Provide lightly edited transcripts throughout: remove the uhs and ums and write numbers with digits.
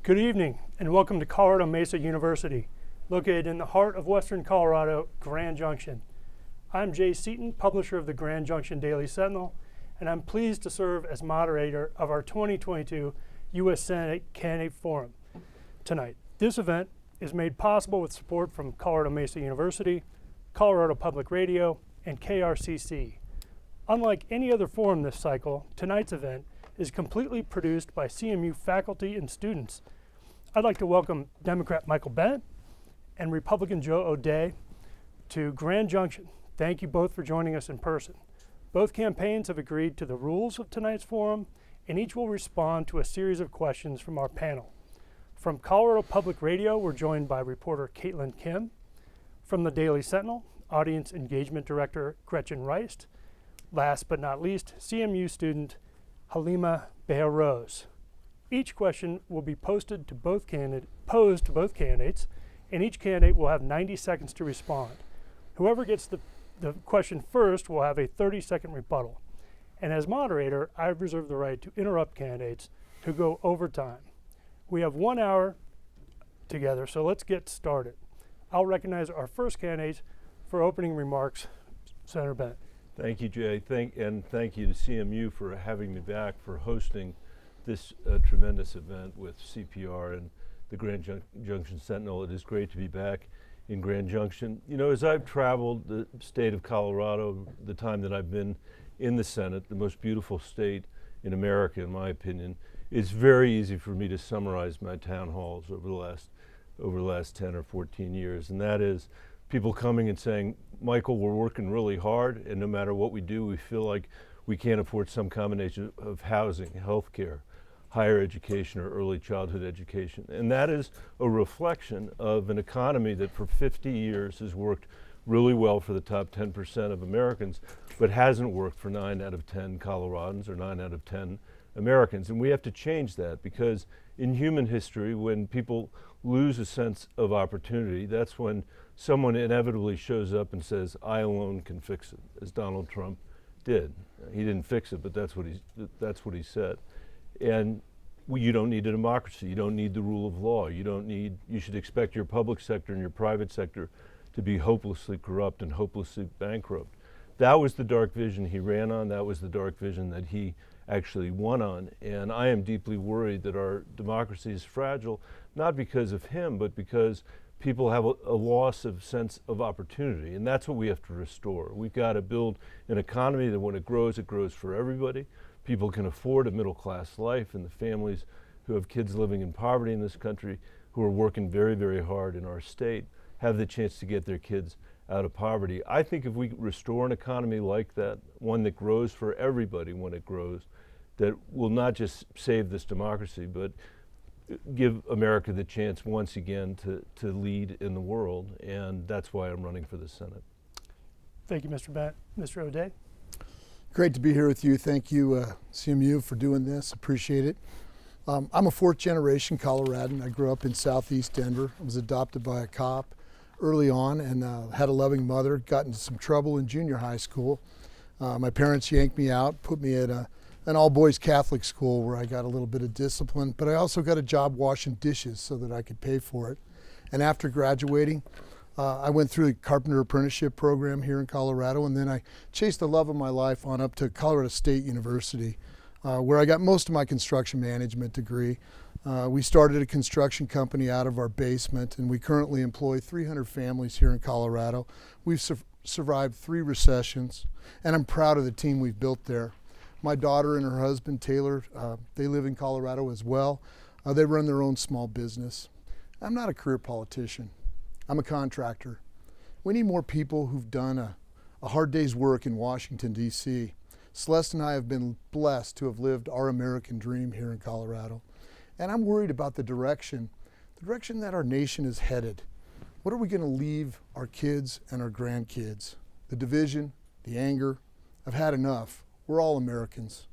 Good evening and welcome to Colorado Mesa University, located in the heart of Western Colorado, Grand Junction. I'm Jay Seaton, publisher of the Grand Junction Daily Sentinel, and I'm pleased to serve as moderator of our 2022 U.S. Senate Candidate Forum tonight. This event is made possible with support from Colorado Mesa University, Colorado Public Radio, and KRCC. Unlike any other forum this cycle, tonight's event is completely produced by CMU faculty and students. I'd like to welcome Democrat Michael Bennett and Republican Joe O'Dea to Grand Junction. Thank you both for joining us in person. Both campaigns have agreed to the rules of tonight's forum, and each will respond to a series of questions from our panel. From Colorado Public Radio, we're joined by reporter Caitlin Kim. From the Daily Sentinel, Audience Engagement Director Gretchen Reist. Last but not least, CMU student Halima Behrose. Each question will be posed to both candidates, and each candidate will have 90 seconds to respond. Whoever gets the question first will have a 30-second rebuttal. And as moderator, I reserve the right to interrupt candidates who go over time. We have 1 hour together, so let's get started. I'll recognize our first candidate for opening remarks. Senator Bennett. Thank you, Jay. Thank you to CMU for having me back, for hosting this tremendous event with CPR and the Grand Junction Sentinel. It is great to be back in Grand Junction. You know, as I've traveled the state of Colorado, the time that I've been in the Senate, the most beautiful state in America, in my opinion, it's very easy for me to summarize my town halls over the last 10 or 14 years, and that is people coming and saying, Michael, we're working really hard, and no matter what we do, we feel like we can't afford some combination of housing, healthcare, higher education, or early childhood education. And that is a reflection of an economy that for 50 years has worked really well for the top 10% of Americans, but hasn't worked for 9 out of 10 Coloradans or 9 out of 10 Americans. And we have to change that, because in human history, when people lose a sense of opportunity, that's when someone inevitably shows up and says, I alone can fix it, as Donald Trump did. He didn't fix it, but that's what he said. And you don't need a democracy. You don't need the rule of law. You should expect your public sector and your private sector to be hopelessly corrupt and hopelessly bankrupt. That was the dark vision he ran on. That was the dark vision that he actually won on. And I am deeply worried that our democracy is fragile, not because of him, but because people have a loss of sense of opportunity. And that's what we have to restore. We've got to build an economy that when it grows for everybody. People can afford a middle-class life, and the families who have kids living in poverty in this country, who are working very, very hard in our state, have the chance to get their kids out of poverty. I think if we restore an economy like that, one that grows for everybody when it grows, that will not just save this democracy, but give America the chance once again to lead in the world, and that's why I'm running for the Senate. Thank you, Mr. Bennett. Mr. O'Dea. Great to be here with you. Thank you, CMU, for doing this. Appreciate it. I'm a fourth-generation Coloradan. I grew up in southeast Denver. I was adopted by a cop early on and had a loving mother. Got into some trouble in junior high school. My parents yanked me out, put me at an all-boys Catholic school where I got a little bit of discipline, but I also got a job washing dishes so that I could pay for it. And after graduating, I went through the carpenter apprenticeship program here in Colorado, and then I chased the love of my life on up to Colorado State University, where I got most of my construction management degree. We started a construction company out of our basement, and we currently employ 300 families here in Colorado. We've survived 3 recessions, and I'm proud of the team we've built there. My daughter and her husband, Taylor, they live in Colorado as well. They run their own small business. I'm not a career politician. I'm a contractor. We need more people who've done a hard day's work in Washington, D.C. Celeste and I have been blessed to have lived our American dream here in Colorado. And I'm worried about the direction that our nation is headed. What are we going to leave our kids and our grandkids? The division, the anger. I've had enough. We're all Americans.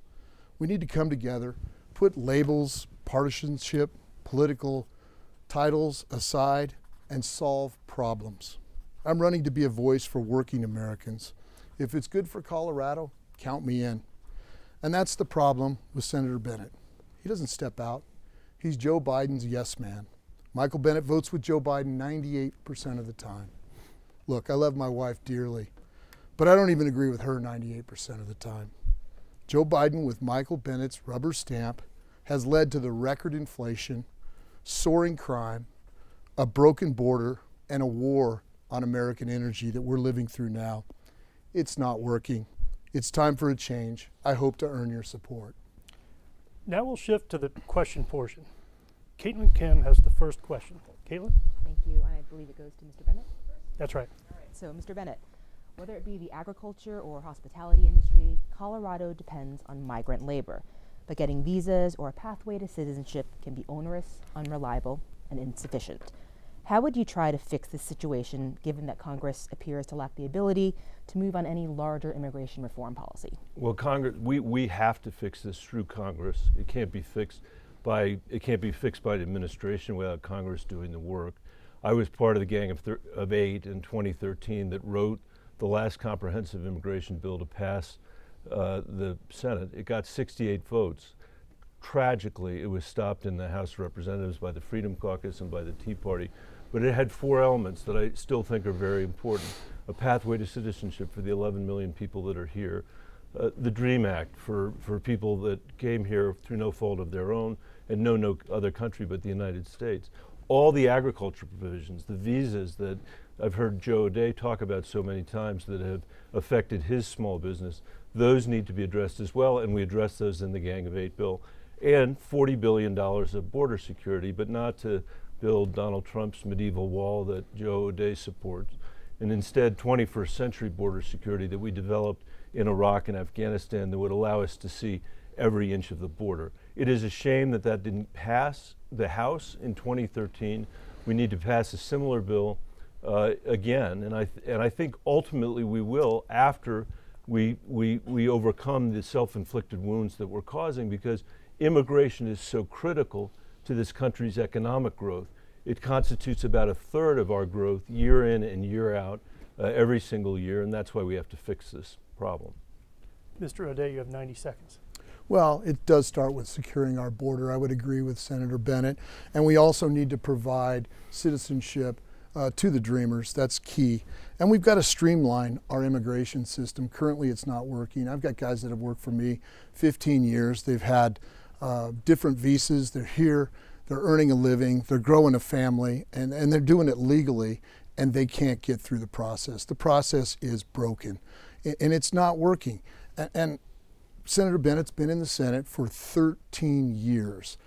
We need to come together, put labels, partisanship, political titles aside, and solve problems. I'm running to be a voice for working Americans. If it's good for Colorado, count me in. And that's the problem with Senator Bennett. He doesn't step out. He's Joe Biden's yes man. Michael Bennet votes with Joe Biden 98% of the time. Look, I love my wife dearly, but I don't even agree with her 98% of the time. Joe Biden, with Michael Bennet's rubber stamp, has led to the record inflation, soaring crime, a broken border, and a war on American energy that we're living through now. It's not working. It's time for a change. I hope to earn your support. Now we'll shift to the question portion. Caitlin Kim has the first question. Caitlin? Thank you. I believe it goes to Mr. Bennett. That's right. All right. So, Mr. Bennett, whether it be the agriculture or hospitality industry, Colorado depends on migrant labor. But getting visas or a pathway to citizenship can be onerous, unreliable, and insufficient. How would you try to fix this situation, given that Congress appears to lack the ability to move on any larger immigration reform policy? Well, Congress, we have to fix this through Congress. It can't be fixed by the administration without Congress doing the work. I was part of the Gang of Eight in 2013 that wrote the last comprehensive immigration bill to pass the Senate. It got 68 votes. Tragically, it was stopped in the House of Representatives by the Freedom Caucus and by the Tea Party. But it had 4 elements that I still think are very important. A pathway to citizenship for the 11 million people that are here. The DREAM Act for people that came here through no fault of their own and know no other country but the United States. All the agriculture provisions, the visas that I've heard Joe O'Dea talk about so many times that have affected his small business, those need to be addressed as well, and we address those in the Gang of Eight bill. And $40 billion of border security, but not to build Donald Trump's medieval wall that Joe O'Dea supports, and instead 21st century border security that we developed in Iraq and Afghanistan that would allow us to see every inch of the border. It is a shame that that didn't pass the House in 2013. We need to pass a similar bill again, and I think ultimately we will after we overcome the self-inflicted wounds that we're causing, because immigration is so critical to this country's economic growth. It constitutes about 1/3 of our growth year in and year out, every single year, and that's why we have to fix this problem. Mr. O'Dea, you have 90 seconds. Well, it does start with securing our border. I would agree with Senator Bennett. And we also need to provide citizenship to the Dreamers. That's key. And we've got to streamline our immigration system. Currently, it's not working. I've got guys that have worked for me 15 years. They've had different visas. They're here. They're earning a living. They're growing a family. And they're doing it legally. And they can't get through the process. The process is broken. And it's not working. And Senator Bennett's been in the Senate for 13 years.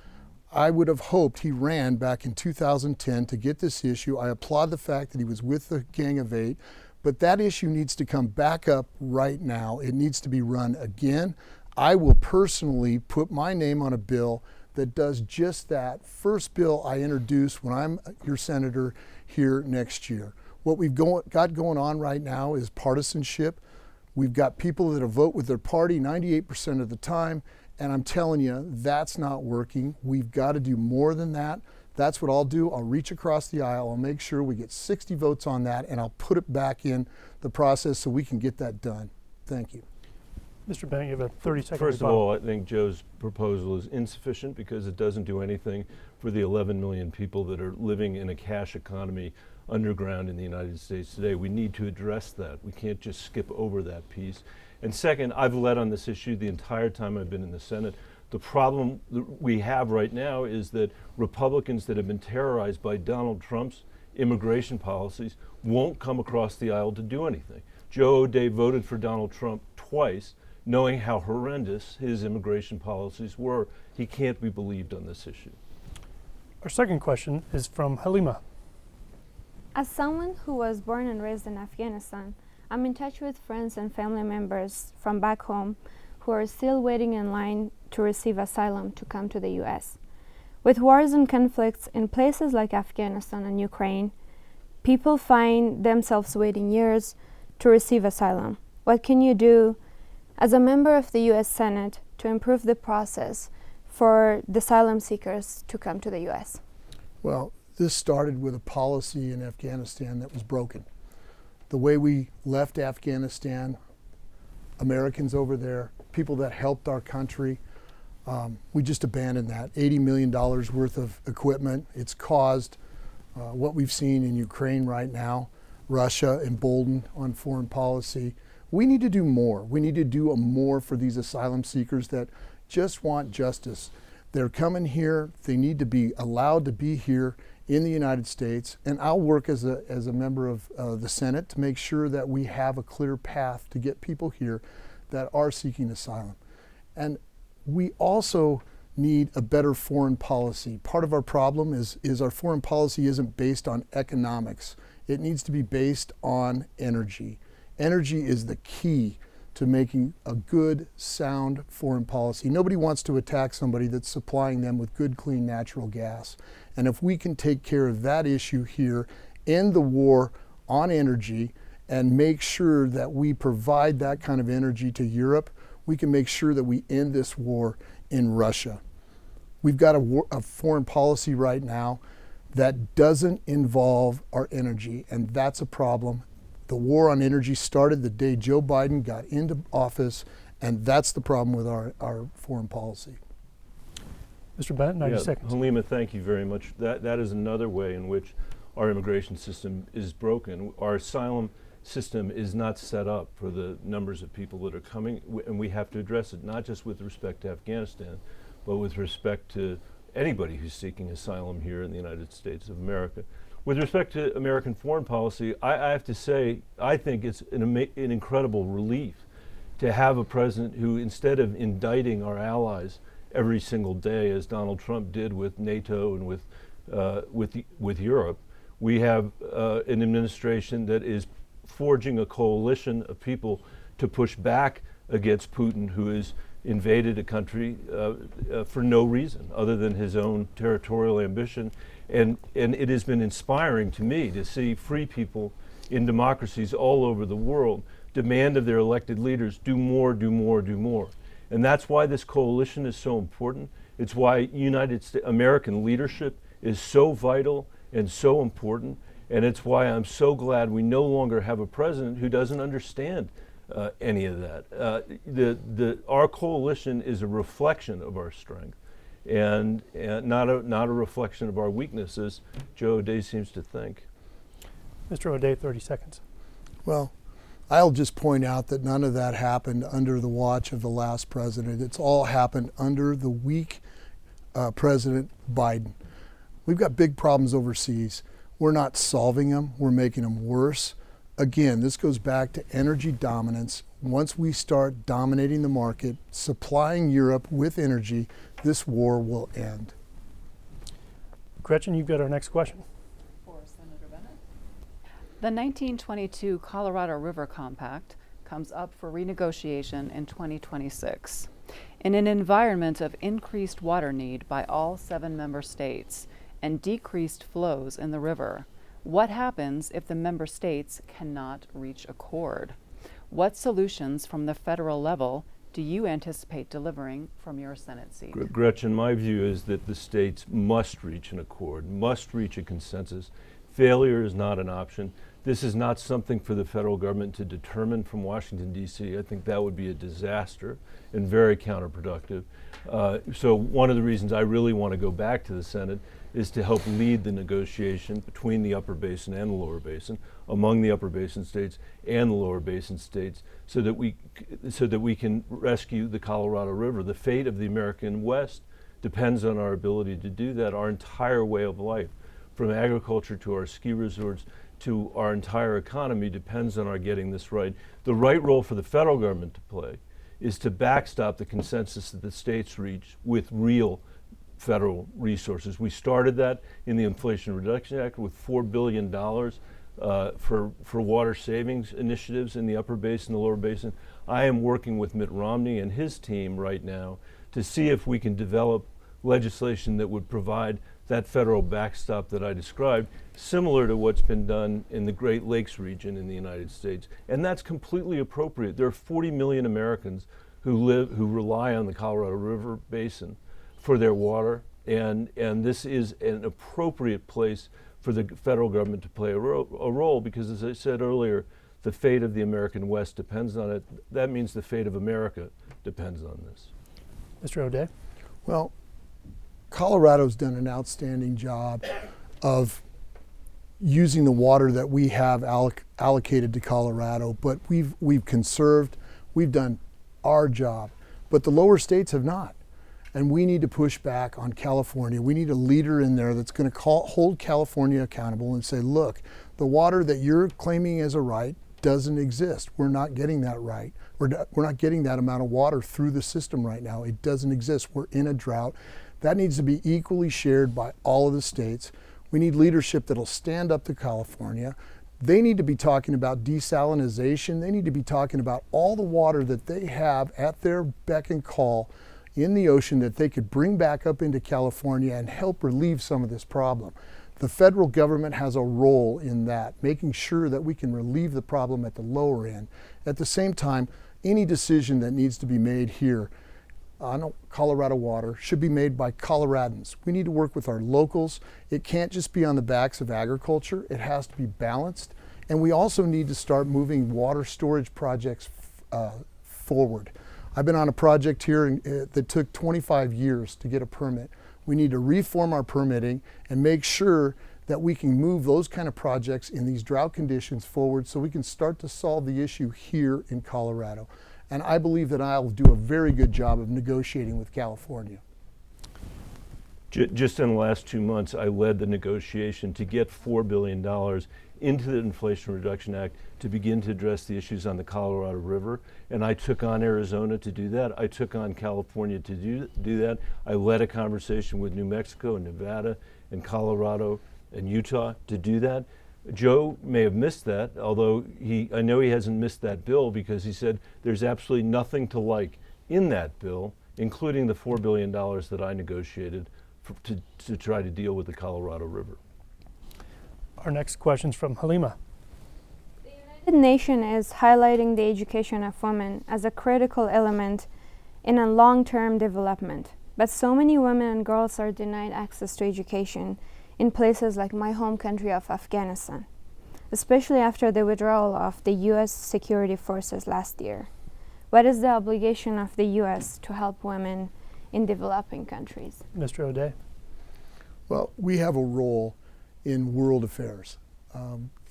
I would have hoped he ran back in 2010 to get this issue. I applaud the fact that he was with the Gang of Eight, but that issue needs to come back up right now. It needs to be run again. I will personally put my name on a bill that does just that. First bill I introduce when I'm your senator here next year. What we've got going on right now is partisanship. We've got people that vote with their party 98% of the time, and I'm telling you, that's not working. We've got to do more than that. That's what I'll do. I'll reach across the aisle. I'll make sure we get 60 votes on that, and I'll put it back in the process so we can get that done. Thank you. Mr. Bennett, you have a 30-second First of rebuttal. all, I think Joe's proposal is insufficient because it doesn't do anything for the 11 million people that are living in a cash economy underground in the United States today. We need to address that. We can't just skip over that piece. And second, I've led on this issue the entire time I've been in the Senate. The problem that we have right now is that Republicans that have been terrorized by Donald Trump's immigration policies won't come across the aisle to do anything. Joe O'Dea voted for Donald Trump twice, knowing how horrendous his immigration policies were. He can't be believed on this issue. Our second question is from Halima. As someone who was born and raised in Afghanistan, I'm in touch with friends and family members from back home who are still waiting in line to receive asylum to come to the U.S. With wars and conflicts in places like Afghanistan and Ukraine, people find themselves waiting years to receive asylum. What can you do as a member of the U.S. Senate to improve the process for the asylum seekers to come to the U.S.? Well, this started with a policy in Afghanistan that was broken. The way we left Afghanistan, Americans over there, people that helped our country, We just abandoned that. $80 million worth of equipment. It's caused what we've seen in Ukraine right now, Russia emboldened on foreign policy. We need to do more. We need to do more for these asylum seekers that just want justice. They're coming here. They need to be allowed to be here in the United States. And I'll work as a member of the Senate to make sure that we have a clear path to get people here that are seeking asylum. And we also need a better foreign policy. Part of our problem is our foreign policy isn't based on economics. It needs to be based on energy. Energy is the key to making a good, sound foreign policy. Nobody wants to attack somebody that's supplying them with good, clean, natural gas. And if we can take care of that issue here, end the war on energy, and make sure that we provide that kind of energy to Europe, we can make sure that we end this war in Russia. We've got a foreign policy right now that doesn't involve our energy, and that's a problem. The war on energy started the day Joe Biden got into office, and that's the problem with our foreign policy. Mr. Bennett, 90 seconds. Halima, thank you very much. That is another way in which our immigration system is broken. Our asylum system is not set up for the numbers of people that are coming, and we have to address it, not just with respect to Afghanistan, but with respect to anybody who's seeking asylum here in the United States of America. With respect to American foreign policy, I have to say, I think it's an incredible relief to have a president who, instead of indicting our allies every single day, as Donald Trump did with NATO and with Europe, we have an administration that is forging a coalition of people to push back against Putin, who has invaded a country for no reason other than his own territorial ambition. And it has been inspiring to me to see free people in democracies all over the world demand of their elected leaders, do more, do more, do more. And that's why this coalition is so important. It's why American leadership is so vital and so important. And it's why I'm so glad we no longer have a president who doesn't understand any of that. Our coalition is a reflection of our strength, and not a reflection of our weaknesses, Joe O'Dea seems to think. Mr. O'Dea, 30 seconds. Well, I'll just point out that none of that happened under the watch of the last president. It's all happened under the weak President Biden. We've got big problems overseas. We're not solving them, we're making them worse. Again, this goes back to energy dominance. Once we start dominating the market, supplying Europe with energy, this war will end. Gretchen, you've got our next question. For Senator Bennett. The 1922 Colorado River Compact comes up for renegotiation in 2026. In an environment of increased water need by all 7 member states and decreased flows in the river, what happens if the member states cannot reach accord? What solutions from the federal level do you anticipate delivering from your Senate seat? Gretchen, my view is that the states must reach an accord, must reach a consensus. Failure is not an option. This is not something for the federal government to determine from Washington, D.C. I think that would be a disaster and very counterproductive. So one of the reasons I really want to go back to the Senate is to help lead the negotiation between the upper basin and the lower basin, among the upper basin states and the lower basin states, so that we can rescue the Colorado River. The fate of the American West depends on our ability to do that. Our entire way of life, from agriculture to our ski resorts to our entire economy, depends on our getting this right. The right role for the federal government to play is to backstop the consensus that the states reach with real federal resources. We started that in the Inflation Reduction Act with $4 billion for water savings initiatives in the upper basin, the lower basin. I am working with Mitt Romney and his team right now to see if we can develop legislation that would provide that federal backstop that I described, similar to what's been done in the Great Lakes region in the United States. And that's completely appropriate. There are 40 million Americans who rely on the Colorado River Basin for their water, and this is an appropriate place for the federal government to play a role because, as I said earlier, the fate of the American West depends on it. That means the fate of America depends on this. Mr. O'Dea. Well, Colorado's done an outstanding job of using the water that we have allocated to Colorado, but we've conserved, we've done our job, but the lower states have not. And we need to push back on California. We need a leader in there that's going to hold California accountable and say, look, the water that you're claiming as a right doesn't exist. We're not getting that right. We're not getting that amount of water through the system right now. It doesn't exist. We're in a drought. That needs to be equally shared by all of the states. We need leadership that'll stand up to California. They need to be talking about desalinization. They need to be talking about all the water that they have at their beck and call in the ocean that they could bring back up into California and help relieve some of this problem. The federal government has a role in that, making sure that we can relieve the problem at the lower end. At the same time, any decision that needs to be made here on Colorado water should be made by Coloradans. We need to work with our locals. It can't just be on the backs of agriculture. It has to be balanced. And we also need to start moving water storage projects forward. I've been on a project here that took 25 years to get a permit. We need to reform our permitting and make sure that we can move those kind of projects in these drought conditions forward so we can start to solve the issue here in Colorado. And I believe that I'll do a very good job of negotiating with California. Just in the last 2 months, I led the negotiation to get $4 billion into the Inflation Reduction Act to begin to address the issues on the Colorado River. And I took on Arizona to do that. I took on California to do that. I led a conversation with New Mexico and Nevada and Colorado and Utah to do that. Joe may have missed that, although I know he hasn't missed that bill because he said there's absolutely nothing to like in that bill, including the $4 billion that I negotiated to try to deal with the Colorado River. Our next question is from Halima. The United Nations is highlighting the education of women as a critical element in a long-term development. But so many women and girls are denied access to education in places like my home country of Afghanistan, especially after the withdrawal of the U.S. security forces last year. What is the obligation of the U.S. to help women in developing countries? Mr. O'Day. Well, we have a role in world affairs.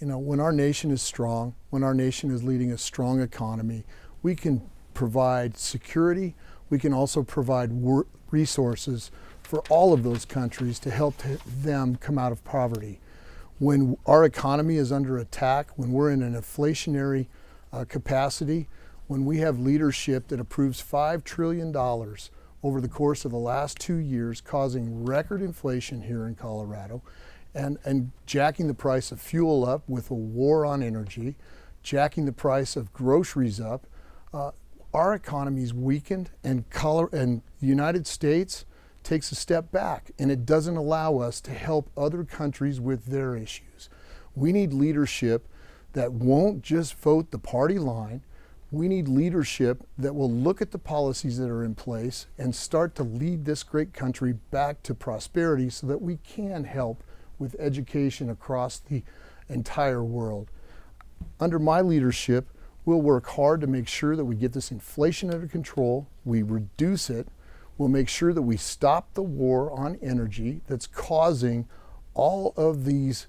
When our nation is strong, when our nation is leading a strong economy, we can provide security. We can also provide resources for all of those countries to help them come out of poverty. When our economy is under attack, when we're in an inflationary capacity, when we have leadership that approves $5 trillion over the course of the last 2 years, causing record inflation here in Colorado, and jacking the price of fuel up with a war on energy, jacking the price of groceries up, our economy's weakened, and the United States takes a step back, and it doesn't allow us to help other countries with their issues. We need leadership that won't just vote the party line. We need leadership that will look at the policies that are in place and start to lead this great country back to prosperity so that we can help with education across the entire world. Under my leadership, we'll work hard to make sure that we get this inflation under control, we reduce it. We'll make sure that we stop the war on energy that's causing all of these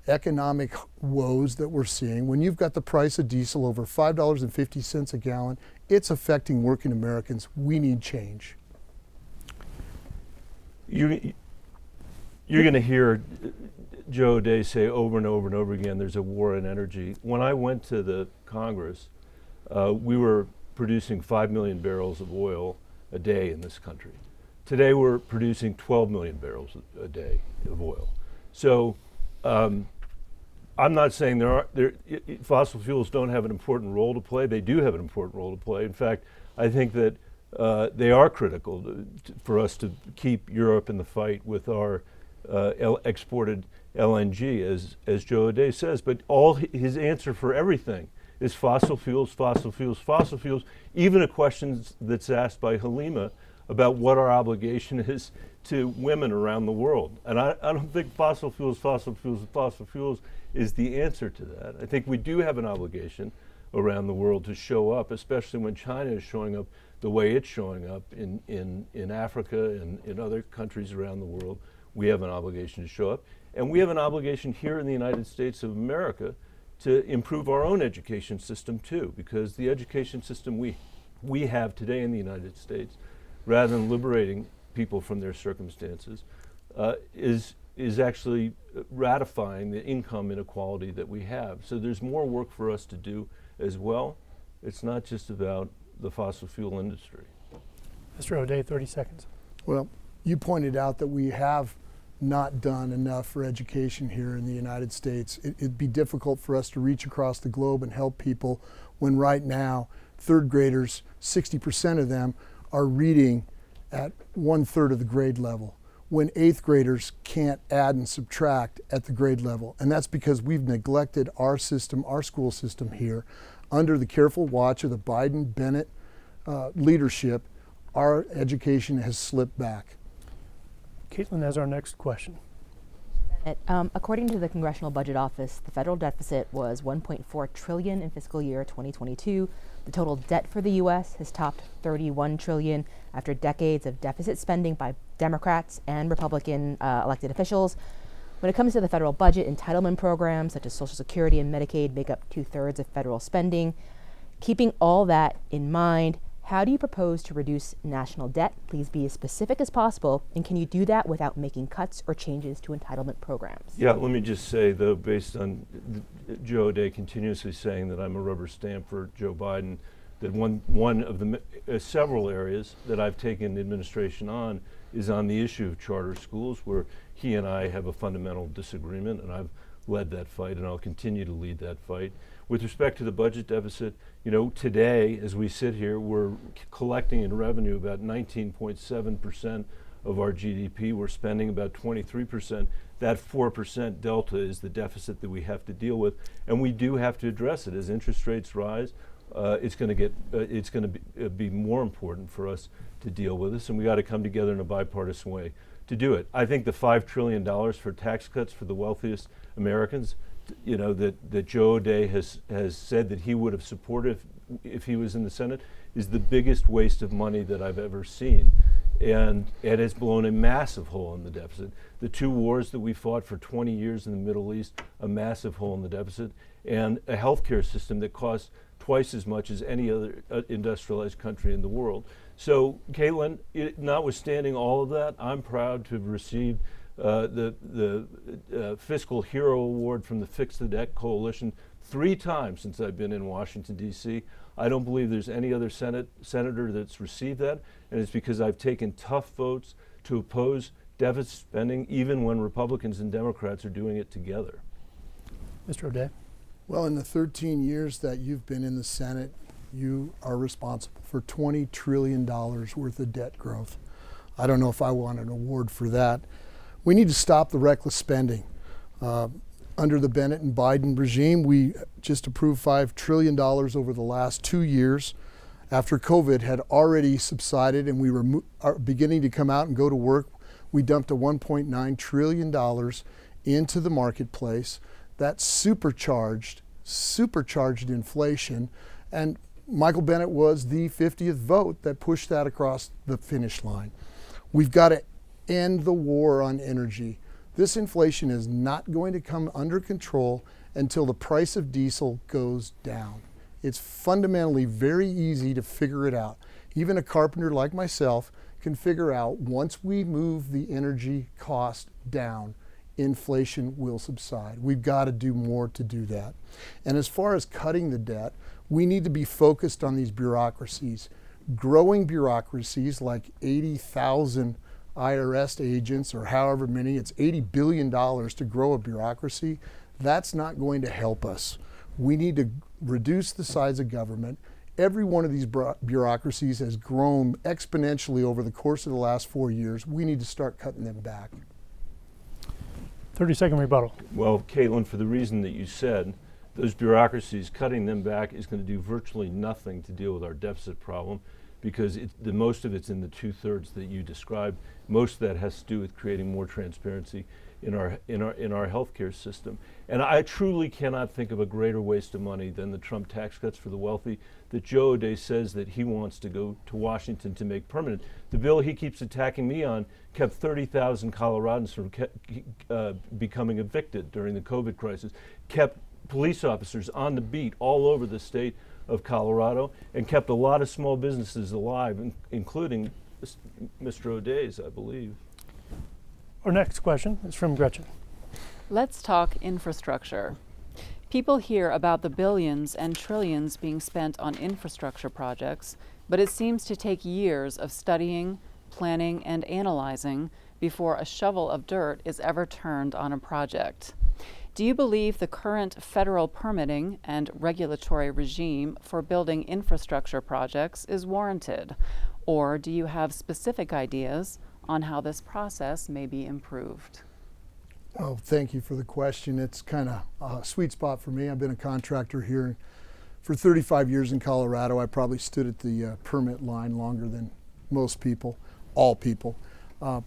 economic woes that we're seeing. When you've got the price of diesel over $5.50 a gallon, it's affecting working Americans. We need change. You're going to hear Joe O'Day say over and over and over again, there's a war on energy. When I went to the Congress, we were producing 5 million barrels of oil a day in this country. Today we're producing 12 million barrels a day of oil. So I'm not saying fossil fuels don't have an important role to play. They do have an important role to play. In fact, I think that they are critical for us to keep Europe in the fight with our exported LNG, as Joe O'Day says. But his answer for everything is fossil fuels, fossil fuels, fossil fuels. Even a question that's asked by Halima about what our obligation is to women around the world. And I don't think fossil fuels, fossil fuels, fossil fuels is the answer to that. I think we do have an obligation around the world to show up, especially when China is showing up the way it's showing up in Africa and in other countries around the world, we have an obligation to show up. And we have an obligation here in the United States of America to improve our own education system too, because the education system we have today in the United States, rather than liberating people from their circumstances, is actually ratifying the income inequality that we have. So there's more work for us to do as well. It's not just about the fossil fuel industry. Mr. O'Day, 30 seconds. Well, you pointed out that we have not done enough for education here in the United States. It'd be difficult for us to reach across the globe and help people when right now third graders, 60% of them are reading at 1/3 of the grade level, when eighth graders can't add and subtract at the grade level. And that's because we've neglected our system, our school system here. Under the careful watch of the Biden-Bennett leadership, our education has slipped back. Caitlin has our next question. According to the Congressional Budget Office, the federal deficit was $1.4 trillion in fiscal year 2022. The total debt for the U.S. has topped $31 trillion after decades of deficit spending by Democrats and Republican elected officials. When it comes to the federal budget, entitlement programs such as Social Security and Medicaid make up 2/3 of federal spending. Keeping all that in mind, how do you propose to reduce national debt? Please be as specific as possible, and can you do that without making cuts or changes to entitlement programs? Yeah, let me just say, though, based on Joe O'Day continuously saying that I'm a rubber stamp for Joe Biden, that one of the several areas that I've taken the administration on is on the issue of charter schools, where he and I have a fundamental disagreement, and I've led that fight, and I'll continue to lead that fight. With respect to the budget deficit, you know, today, as we sit here, we're collecting in revenue about 19.7% of our GDP. We're spending about 23%. That 4% delta is the deficit that we have to deal with, and we do have to address it. As interest rates rise, it's going to be more important for us to deal with this, and we got to come together in a bipartisan way to do it. I think the $5 trillion for tax cuts for the wealthiest Americans, you know, that Joe O'Day has said that he would have supported if he was in the Senate, is the biggest waste of money that I've ever seen. And it has blown a massive hole in the deficit. The two wars that we fought for 20 years in the Middle East, a massive hole in the deficit, and a healthcare system that costs twice as much as any other industrialized country in the world. So, Caitlin, notwithstanding all of that, I'm proud to have received the Fiscal Hero Award from the Fix the Debt Coalition 3 times since I've been in Washington, D.C. I don't believe there's any other senator that's received that, and it's because I've taken tough votes to oppose deficit spending, even when Republicans and Democrats are doing it together. Mr. O'Day. Well, in the 13 years that you've been in the Senate, you are responsible for $20 trillion worth of debt growth. I don't know if I want an award for that. We need to stop the reckless spending. Under the Bennett and Biden regime, we just approved $5 trillion over the last 2 years. After COVID had already subsided and we were beginning to come out and go to work, we dumped a $1.9 trillion into the marketplace. That supercharged inflation, and Michael Bennett was the 50th vote that pushed that across the finish line. We've got to end the war on energy. This inflation is not going to come under control until the price of diesel goes down. It's fundamentally very easy to figure it out. Even a carpenter like myself can figure out once we move the energy cost down, inflation will subside. We've got to do more to do that. And as far as cutting the debt, we need to be focused on these bureaucracies. Growing bureaucracies like 80,000 IRS agents or however many, it's $80 billion to grow a bureaucracy. That's not going to help us. We need to reduce the size of government. Every one of these bureaucracies has grown exponentially over the course of the last 4 years. We need to start cutting them back. 30-second rebuttal. Well, Caitlin, for the reason that you said, those bureaucracies, cutting them back is going to do virtually nothing to deal with our deficit problem, because the most of it's in the 2/3 that you described. Most of that has to do with creating more transparency in our healthcare system. And I truly cannot think of a greater waste of money than the Trump tax cuts for the wealthy that Joe O'Dea says that he wants to go to Washington to make permanent. The bill he keeps attacking me on kept 30,000 Coloradans from becoming evicted during the COVID crisis, kept police officers on the beat all over the state of Colorado, and kept a lot of small businesses alive, including Mr. O'Dea's, I believe. Our next question is from Gretchen. Let's talk infrastructure. People hear about the billions and trillions being spent on infrastructure projects, but it seems to take years of studying, planning, and analyzing before a shovel of dirt is ever turned on a project. Do you believe the current federal permitting and regulatory regime for building infrastructure projects is warranted? Or do you have specific ideas on how this process may be improved? Oh, thank you for the question. It's kind of a sweet spot for me. I've been a contractor here for 35 years in Colorado. I probably stood at the permit line longer than most people, all people.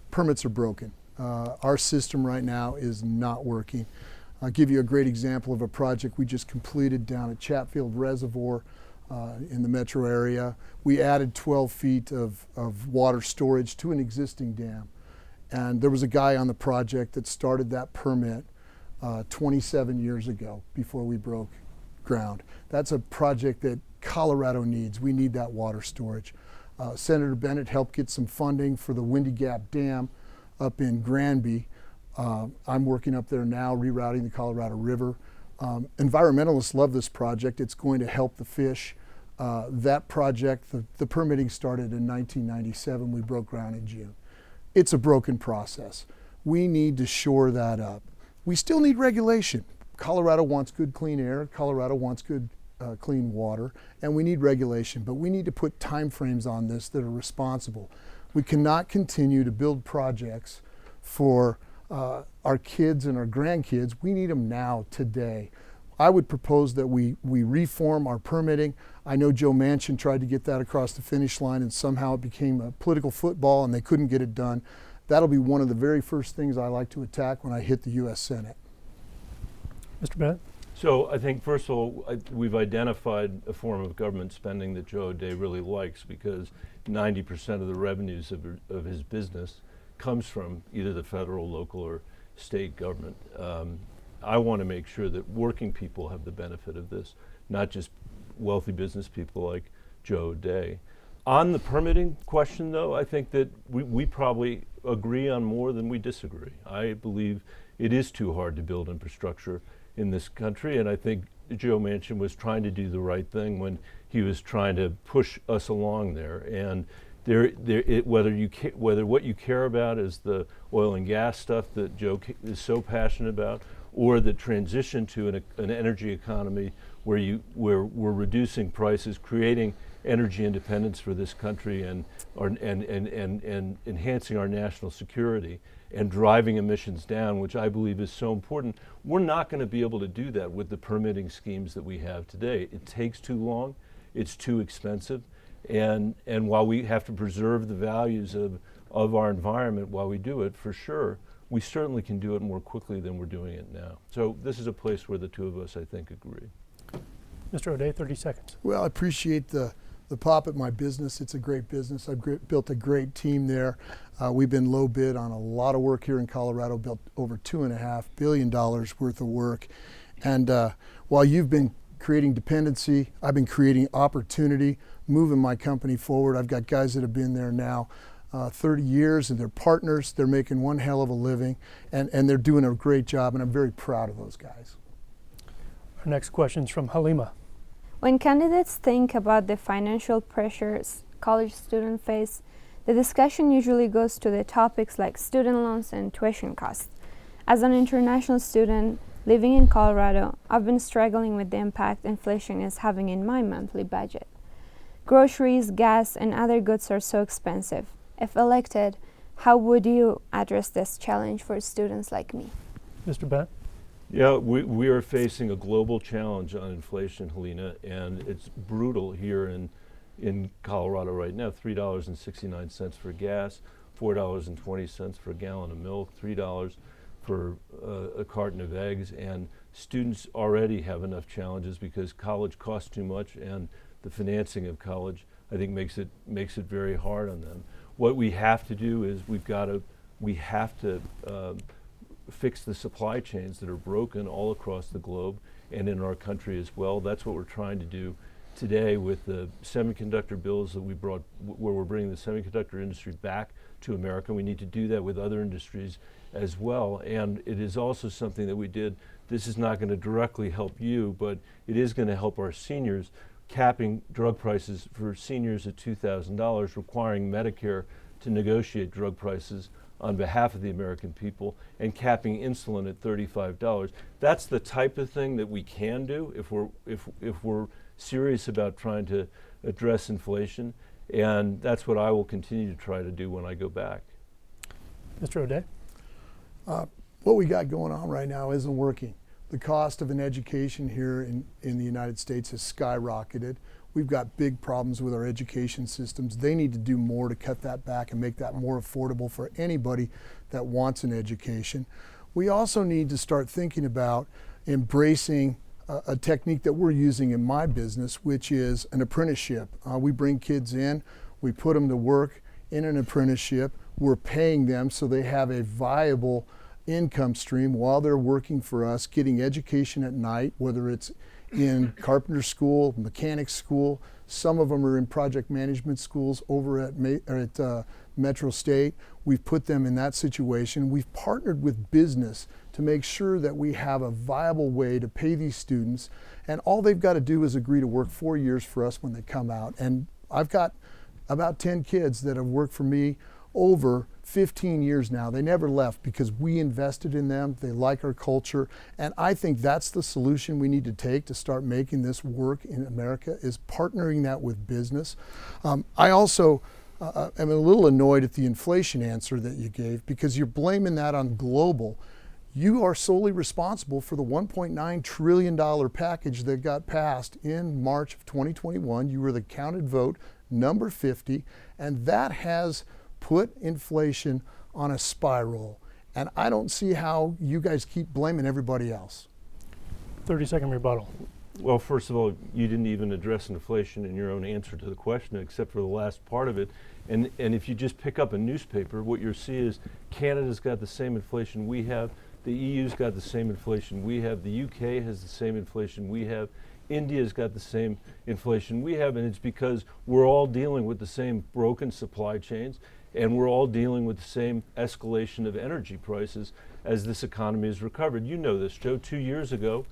Permits are broken. Our system right now is not working. I'll give you a great example of a project we just completed down at Chatfield Reservoir in the metro area. We added 12 feet of water storage to an existing dam. And there was a guy on the project that started that permit 27 years ago before we broke ground. That's a project that Colorado needs. We need that water storage. Senator Bennett helped get some funding for the Windy Gap Dam up in Granby. I'm working up there now rerouting the Colorado River. Environmentalists love this project. It's going to help the fish. That project, the permitting started in 1997. We broke ground in June. It's a broken process. We need to shore that up. We still need regulation. Colorado wants good clean air. Colorado wants good clean water, and we need regulation, but we need to put timeframes on this that are responsible. We cannot continue to build projects for our kids and our grandkids. We need them now, today. I would propose that we reform our permitting. I know Joe Manchin tried to get that across the finish line, and somehow it became a political football and they couldn't get it done. That'll be one of the very first things I like to attack when I hit the U.S. Senate. Mr. Bennett? So I think, first of all, we've identified a form of government spending that Joe O'Dea really likes, because 90% of the revenues of his business comes from either the federal, local, or state government. I want to make sure that working people have the benefit of this, not just wealthy business people like Joe O'Dea. On the permitting question, though, I think that we probably agree on more than we disagree. I believe it is too hard to build infrastructure in this country, and I think Joe Manchin was trying to do the right thing when he was trying to push us along there. And whether what you care about is the oil and gas stuff that Joe is so passionate about, or the transition to an energy economy where we're reducing prices, creating energy independence for this country, and enhancing our national security and driving emissions down, which I believe is so important. We're not going to be able to do that with the permitting schemes that we have today. It takes too long, it's too expensive, and while we have to preserve the values of our environment while we do it, for sure, we certainly can do it more quickly than we're doing it now. So this is a place where the two of us, I think, agree. Mr. O'Dea, 30 seconds. Well, I appreciate the pop at my business. It's a great business. I've built a great team there. We've been low bid on a lot of work here in Colorado, built over $2.5 billion worth of work. And while you've been creating dependency, I've been creating opportunity, moving my company forward. I've got guys that have been there now 30 years, and they're partners. They're making one hell of a living, and they're doing a great job, and I'm very proud of those guys. Our next question is from Halima. When candidates think about the financial pressures college students face, the discussion usually goes to the topics like student loans and tuition costs. As an international student living in Colorado, I've been struggling with the impact inflation is having in my monthly budget. Groceries, gas, and other goods are so expensive. If elected, how would you address this challenge for students like me? Mr. Bennett? Yeah, we are facing a global challenge on inflation, Helena, and it's brutal here in Colorado right now. $3.69 for gas, $4.20 for a gallon of milk, $3 for a carton of eggs, and students already have enough challenges because college costs too much, and the financing of college, I think, makes it very hard on them. What we have to do is we have to fix the supply chains that are broken all across the globe and in our country as well. That's what we're trying to do today with the semiconductor bills that we brought, where we're bringing the semiconductor industry back to America. We need to do that with other industries as well. And it is also something that we did. This is not going to directly help you, but it is going to help our seniors, capping drug prices for seniors at $2,000, requiring Medicare to negotiate drug prices on behalf of the American people, and capping insulin at $35. That's the type of thing that we can do if we're serious about trying to address inflation, and that's what I will continue to try to do when I go back. Mr. O'Day? What we got going on right now isn't working. The cost of an education here in the United States has skyrocketed. We've got big problems with our education systems. They need to do more to cut that back and make that more affordable for anybody that wants an education. We also need to start thinking about embracing a technique that we're using in my business, which is an apprenticeship. We bring kids in, we put them to work in an apprenticeship. We're paying them so they have a viable income stream while they're working for us, getting education at night, whether it's in carpenter school, mechanic school. Some of them are in project management schools over at Metro State. We've put them in that situation. We've partnered with business to make sure that we have a viable way to pay these students. And all they've got to do is agree to work 4 years for us when they come out. And I've got about 10 kids that have worked for me over 15 years now. They never left because we invested in them. They like our culture. And I think that's the solution we need to take to start making this work in America, is partnering that with business. I also am a little annoyed at the inflation answer that you gave, because you're blaming that on global. You are solely responsible for the $1.9 trillion package that got passed in March of 2021. You were the counted vote, number 50, and that has put inflation on a spiral. And I don't see how you guys keep blaming everybody else. 30-second rebuttal. Well, first of all, you didn't even address inflation in your own answer to the question, except for the last part of it. And if you just pick up a newspaper, what you'll see is Canada's got the same inflation we have, the EU's got the same inflation we have, the UK has the same inflation we have, India's got the same inflation we have, and it's because we're all dealing with the same broken supply chains, and we're all dealing with the same escalation of energy prices as this economy has recovered. You know this, Joe. 2 years ago,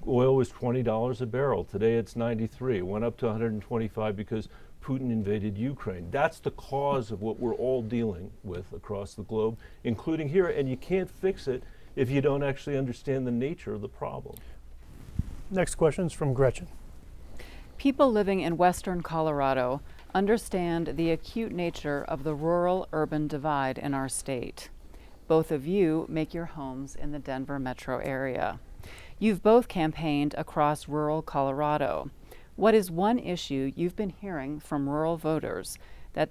oil was $20 a barrel. Today it's 93. It went up to 125 because Putin invaded Ukraine. That's the cause of what we're all dealing with across the globe, including here, and you can't fix it if you don't actually understand the nature of the problem. Next question is from Gretchen. People living in western Colorado understand the acute nature of the rural-urban divide in our state. Both of you make your homes in the Denver metro area. You've both campaigned across rural Colorado. What is one issue you've been hearing from rural voters that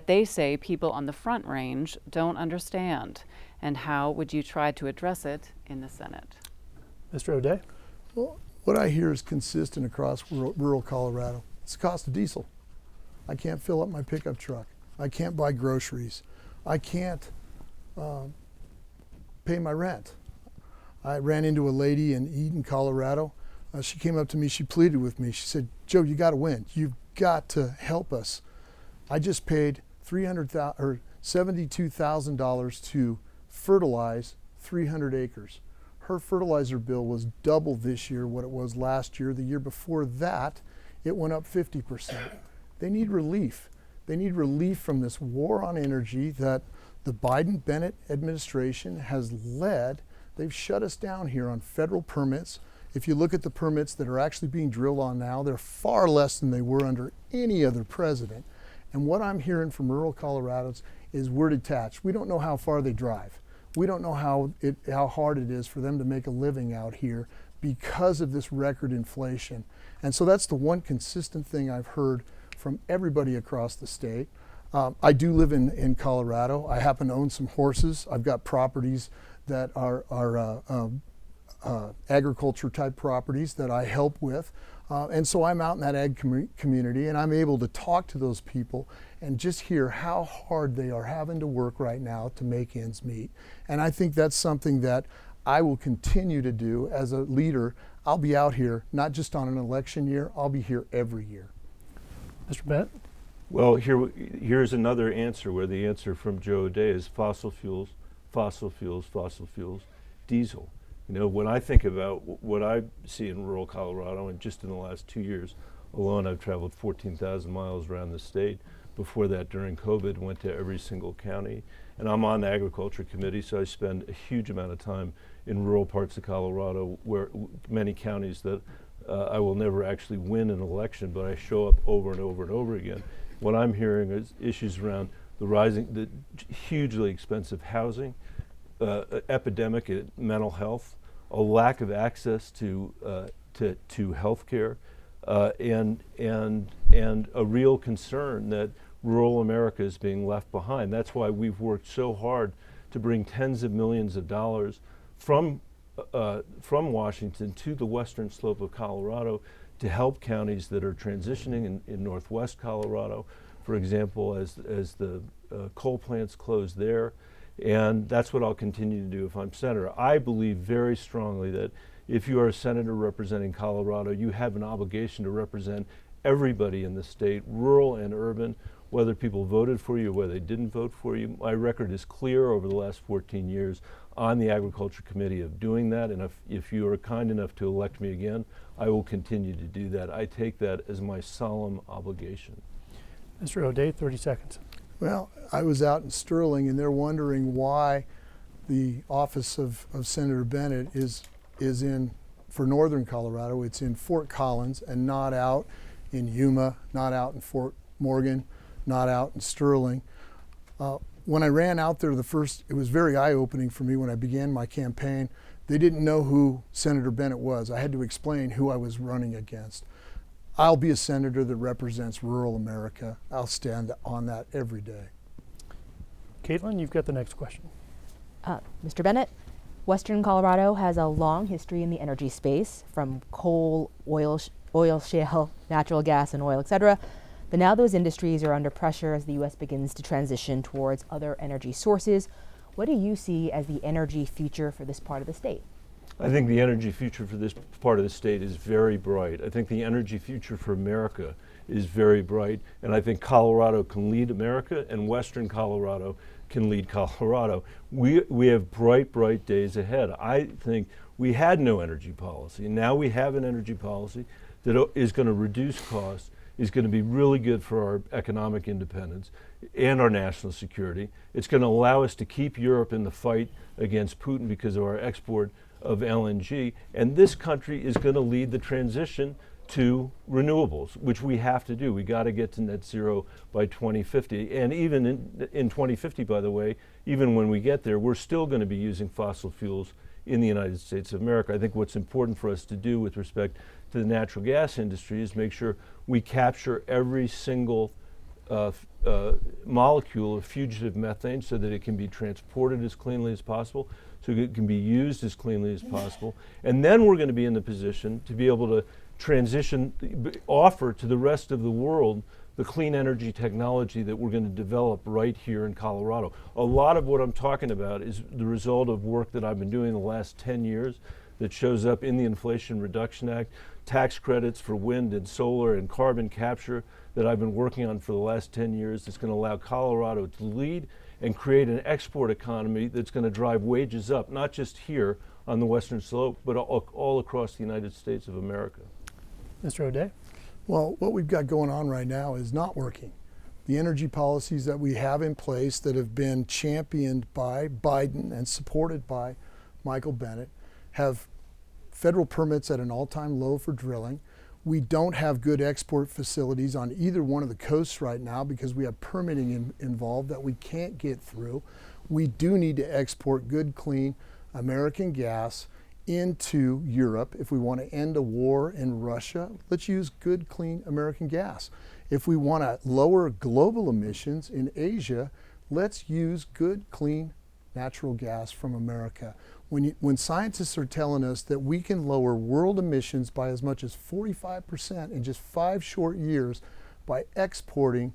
they say people on the Front Range don't understand? And how would you try to address it in the Senate? Mr. O'Day? Well, what I hear is consistent across rural Colorado. It's the cost of diesel. I can't fill up my pickup truck. I can't buy groceries. I can't pay my rent. I ran into a lady in Eden, Colorado. She came up to me, she pleaded with me. She said, "Joe, you got to win. You've got to help us. I just paid $72,000 to fertilize 300 acres. Her fertilizer bill was double this year what it was last year. The year before that, it went up 50%. They need relief. They need relief from this war on energy that the Biden-Bennett administration has led. They've shut us down here on federal permits. If you look at the permits that are actually being drilled on now, they're far less than they were under any other president. And what I'm hearing from rural Coloradans is we're detached. We don't know how far they drive. We don't know how hard it is for them to make a living out here because of this record inflation. And so that's the one consistent thing I've heard from everybody across the state. I do live in Colorado. I happen to own some horses. I've got properties that are agriculture type properties that I help with. And so I'm out in that ag community, and I'm able to talk to those people and just hear how hard they are having to work right now to make ends meet. And I think that's something that I will continue to do as a leader. I'll be out here not just on an election year, I'll be here every year. Mr. Bennett? Well, here's another answer where the answer from Joe O'Dea is fossil fuels, fossil fuels, fossil fuels, diesel. You know, when I think about what I see in rural Colorado, and just in the last 2 years alone, I've traveled 14,000 miles around the state. Before that, during COVID, went to every single county. And I'm on the agriculture committee, so I spend a huge amount of time in rural parts of Colorado, where many counties that I will never actually win an election, but I show up over and over and over again. What I'm hearing is issues around the hugely expensive housing, epidemic in mental health, a lack of access to health care, and a real concern that rural America is being left behind. That's why we've worked so hard to bring tens of millions of dollars from Washington to the western slope of Colorado to help counties that are transitioning in northwest Colorado, for example, as the coal plants close there. And that's what I'll continue to do if I'm senator. I believe very strongly that if you are a senator representing Colorado, you have an obligation to represent everybody in the state, rural and urban, whether people voted for you or whether they didn't vote for you. My record is clear over the last 14 years on the Agriculture Committee of doing that, and if you are kind enough to elect me again, I will continue to do that. I take that as my solemn obligation. Mr. O'Dea, 30 seconds. Well, I was out in Sterling, and they're wondering why the office of Senator Bennett is in, for northern Colorado, it's in Fort Collins and not out in Yuma, not out in Fort Morgan, not out in Sterling. When I ran out there it was very eye-opening for me when I began my campaign. They didn't know who Senator Bennett was. I had to explain who I was running against. I'll be a senator that represents rural America. I'll stand on that every day. Caitlin, you've got the next question. Mr. Bennett, Western Colorado has a long history in the energy space, from coal, oil, shale, natural gas and oil, etc. But now those industries are under pressure as the U.S. begins to transition towards other energy sources. What do you see as the energy future for this part of the state? I think the energy future for this part of the state is very bright. I think the energy future for America is very bright, and I think Colorado can lead America, and Western Colorado can lead Colorado. We have bright, bright days ahead. I think we had no energy policy, and now we have an energy policy that is going to reduce costs, is going to be really good for our economic independence and our national security. It's going to allow us to keep Europe in the fight against Putin because of our export of LNG, and this country is going to lead the transition to renewables, which we have to do. We got to get to net zero by 2050, and even in 2050, by the way, even when we get there, we're still going to be using fossil fuels in the United States of America. I think what's important for us to do with respect to the natural gas industry is make sure we capture every single molecule of fugitive methane so that it can be transported as cleanly as possible, so it can be used as cleanly as possible. And then we're going to be in the position to be able to offer to the rest of the world the clean energy technology that we're going to develop right here in Colorado. A lot of what I'm talking about is the result of work that I've been doing the last 10 years that shows up in the Inflation Reduction Act, tax credits for wind and solar and carbon capture that I've been working on for the last 10 years that's going to allow Colorado to lead and create an export economy that's going to drive wages up, not just here on the Western Slope, but all across the United States of America. Mr. O'Dea? Well, what we've got going on right now is not working. The energy policies that we have in place that have been championed by Biden and supported by Michael Bennett have federal permits at an all-time low for drilling. We don't have good export facilities on either one of the coasts right now because we have permitting involved that we can't get through. We do need to export good, clean American gas into Europe. If we want to end a war in Russia, let's use good, clean American gas. If we want to lower global emissions in Asia, let's use good, clean natural gas from America. When scientists are telling us that we can lower world emissions by as much as 45% in just 5 short years by exporting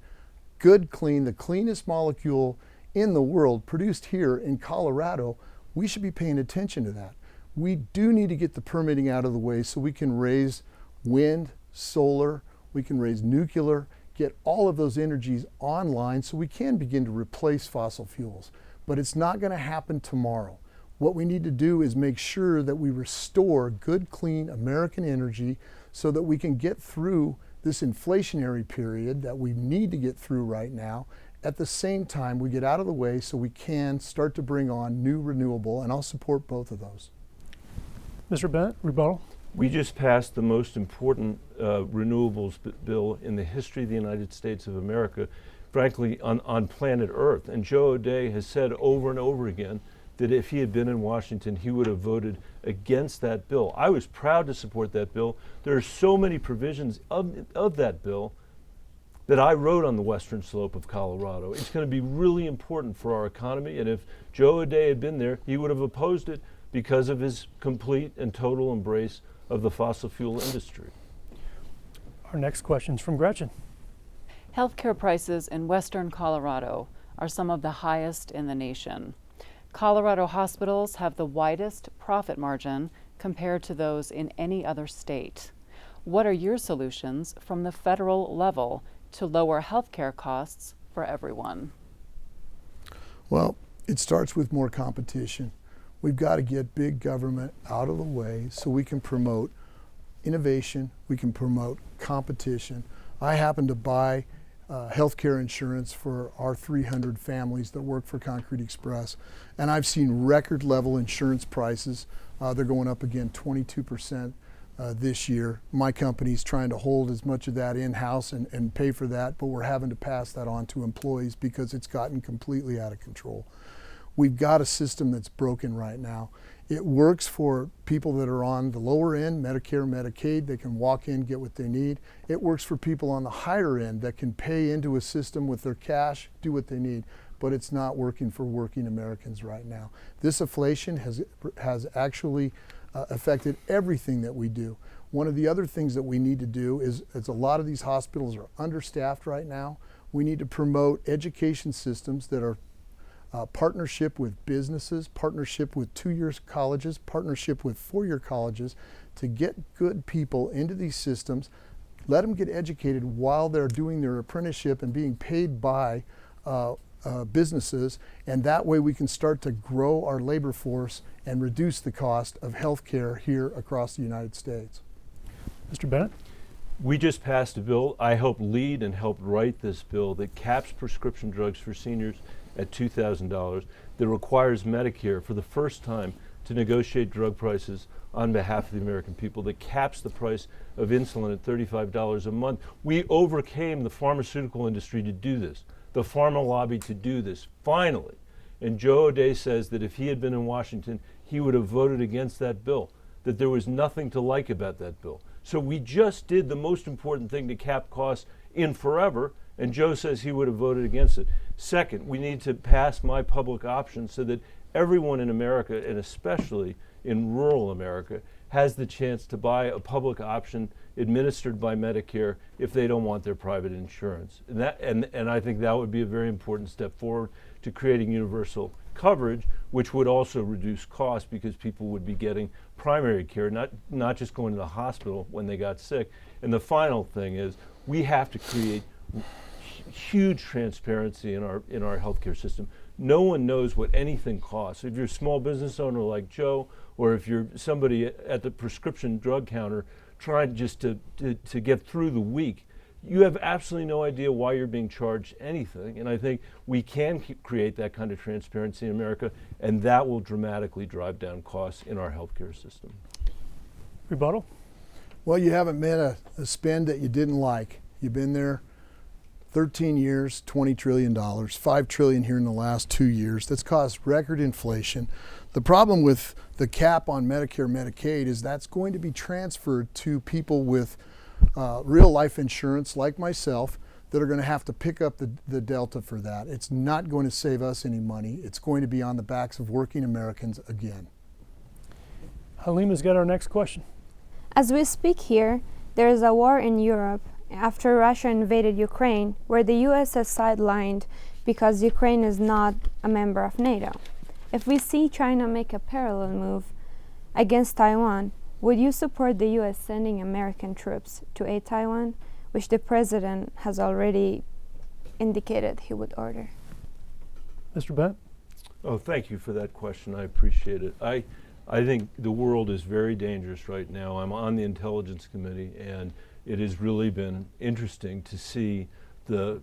good, clean, the cleanest molecule in the world produced here in Colorado, we should be paying attention to that. We do need to get the permitting out of the way so we can raise wind, solar, we can raise nuclear, get all of those energies online so we can begin to replace fossil fuels. But it's not going to happen tomorrow. What we need to do is make sure that we restore good, clean American energy so that we can get through this inflationary period that we need to get through right now. At the same time, we get out of the way so we can start to bring on new renewable, and I'll support both of those. Mr. Bennett, rebuttal. We just passed the most important renewables bill in the history of the United States of America, frankly, on planet Earth. And Joe O'Dea has said over and over again that if he had been in Washington, he would have voted against that bill. I was proud to support that bill. There are so many provisions of that bill that I wrote on the western slope of Colorado. It's going to be really important for our economy, and if Joe O'Dea had been there, he would have opposed it because of his complete and total embrace of the fossil fuel industry. Our next question is from Gretchen. Healthcare prices in western Colorado are some of the highest in the nation. Colorado hospitals have the widest profit margin compared to those in any other state. What are your solutions from the federal level to lower healthcare costs for everyone? Well, it starts with more competition. We've got to get big government out of the way so we can promote innovation, we can promote competition. I happen to buy healthcare insurance for our 300 families that work for Concrete Express, and I've seen record level insurance prices. They're going up again 22% this year. My company's trying to hold as much of that in-house and pay for that, but we're having to pass that on to employees because it's gotten completely out of control. We've got a system that's broken right now. It works for people that are on the lower end, Medicare, Medicaid. They can walk in, get what they need. It works for people on the higher end that can pay into a system with their cash, do what they need. But it's not working for working Americans right now. This inflation has actually affected everything that we do. One of the other things that we need to do is a lot of these hospitals are understaffed right now. We need to promote education systems that are partnership with businesses, partnership with 2-year colleges, partnership with 4-year colleges to get good people into these systems, let them get educated while they're doing their apprenticeship and being paid by businesses, and that way we can start to grow our labor force and reduce the cost of health care here across the United States. Mr. Bennett? We just passed a bill, I helped lead and helped write this bill, that caps prescription drugs for seniors at $2,000, that requires Medicare for the first time to negotiate drug prices on behalf of the American people, that caps the price of insulin at $35 a month. We overcame the pharmaceutical industry to do this, the pharma lobby to do this, finally. And Joe O'Dea says that if he had been in Washington, he would have voted against that bill, that there was nothing to like about that bill. So we just did the most important thing to cap costs in forever, and Joe says he would have voted against it. Second, we need to pass my public option so that everyone in America, and especially in rural America, has the chance to buy a public option administered by Medicare if they don't want their private insurance. And I think that would be a very important step forward to creating universal coverage, which would also reduce costs because people would be getting primary care, not just going to the hospital when they got sick. And the final thing is we have to create huge transparency in our healthcare system. No one knows what anything costs. If you're a small business owner like Joe, or if you're somebody at the prescription drug counter trying just to get through the week, you have absolutely no idea why you're being charged anything. And I think we can create that kind of transparency in America, and that will dramatically drive down costs in our healthcare system. Rebuttal? Well, you haven't made a spend that you didn't like. You've been there 13 years, $20 trillion, $5 trillion here in the last 2 years. That's caused record inflation. The problem with the cap on Medicare, Medicaid is that's going to be transferred to people with real life insurance like myself, that are going to have to pick up the delta for that. It's not going to save us any money. It's going to be on the backs of working Americans again. Halima's got our next question. As we speak here, there is a war in Europe after Russia invaded Ukraine, where the U.S. is sidelined because Ukraine is not a member of NATO. If we see China make a parallel move against Taiwan, would you support the U.S. sending American troops to aid Taiwan, which the President has already indicated he would order? Mr. Bent? Oh, thank you for that question. I appreciate it. I think the world is very dangerous right now. I'm on the Intelligence Committee, and it has really been interesting to see the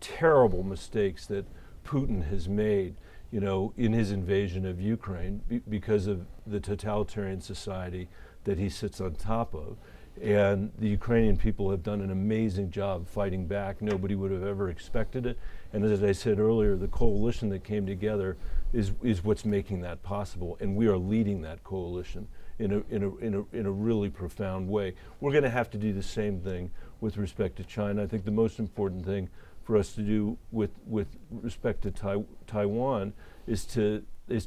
terrible mistakes that Putin has made, in his invasion of Ukraine because of the totalitarian society that he sits on top of. And the Ukrainian people have done an amazing job fighting back. Nobody would have ever expected it. And as I said earlier, the coalition that came together is what's making that possible. And we are leading that coalition in a really profound way. We're going to have to do the same thing with respect to China. I think the most important thing for us to do with respect to Taiwan is to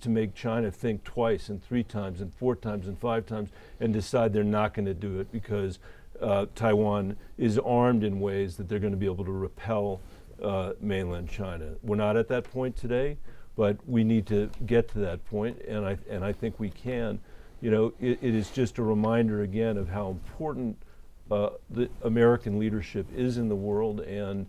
make China think twice and 3 times and 4 times and 5 times and decide they're not going to do it because Taiwan is armed in ways that they're going to be able to repel mainland China. We're not at that point today, but we need to get to that point, and I think we can. It is just a reminder again of how important the American leadership is in the world, and